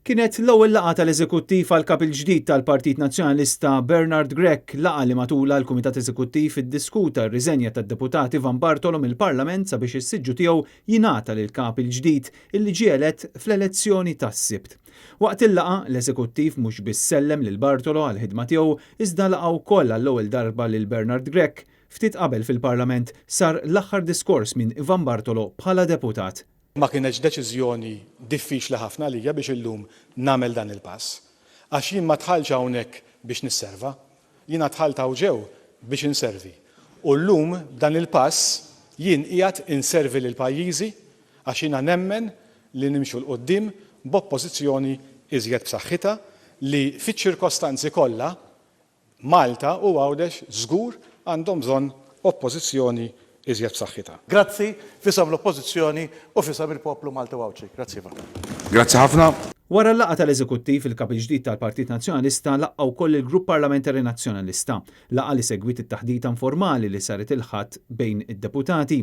Kienet l-ewwel laqgħa tal-Eżekuttiv għal kap il-ġdid tal-Partit Nazzjonalista Bernard Grech, laqgħa li matula l-Kumitat Eżekuttiv iddiskuta r-riżenja tad-deputat Ivan Bartolo mill-Parlament sabiex is-siġġu tiegħu jingħata lil kap il-ġdid illi ġie elett fl-elezzjoni tas-Sibt. Waqt il-laqgħa l-Eżekuttiv mhux biss sellem lil Bartolo għall-ħidma tiegħu iżda laqgħu wkoll għall-ewwel darba lil Bernard Grech. Ftit qabel fil-Parlament sar l-aħħar diskors minn Ivan Bartolo bħala deputat. Ma kienx deċiżjoni diffiċli ħafna lija biex illum nagħmel dan il-pass. Għax jien ma tħallx hawnhekk biex nisserva, jiena tħallt hawn ġew biex inservi. U llum dan il-pass jien qiegħed inservi lil pajjiżi għax jiena nemmen li nimxu l quddiem b'oppożizzjoni iżjed b'saħħitha li fiċ-ċirkostanzi kollha Malta u Għawdex żgur għandhom bżonn oppożizzjoni iżjed b'saħħitha. Grazzi fisam l-oppożizzjoni u fisam il-poplu Malta Wawċi. Grazzi ħafna. Grazzi ħafna. Wara l-laqgħa tal-Eżekuttiv il-kap il-ġdid tal-Partit Nazzjonalista laqgħu wkoll il-Grupp Parlamentari Nazzjonalista, laqgħa li segwit it-taħdita informali li saret il-ħadd bejn id-deputati.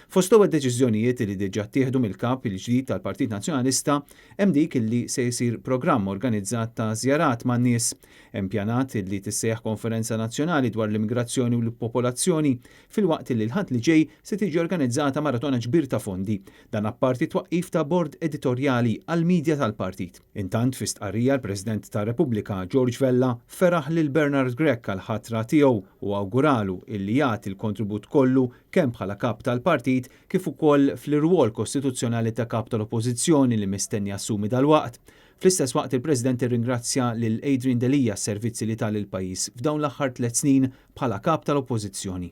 Fost ewwel deċiżjonijiet li diġà ttieħdu mill-kap il-ġdid tal-Partit Nazzjonalista hemm dik illi se jsir programm organizzat ta' żjarat man-nies. Hemm pjanat li tissejjaħ konferenza nazzjonali dwar l-immigrazzjoni u l-popolazzjoni filwaqt li l-ħadd li ġej se tiġi organizzata maratona ġbir ta' fondi, dan apparti twaqqif ta' bord editorjali għall-midja tal-partit. Intant fi stqarrija l-President tar-Repubblika George Vella feraħ lil Bernard Grech għal ħatra tiegħu u awguralu illi jagħti l-kontribut kollu kemm bħala kap tal-partit kif ukoll fl-irwol kostituzzjonali ta' kap tal-Oppożizzjoni li mistenni assumi dalwaqt. Fl-istess waqt il-President irringrazzja lil Adrian Delija s-servizzi li tal-il-pajjiż f'dawn l-aħħar 3 snin bħala kap tal-Oppożizzjoni.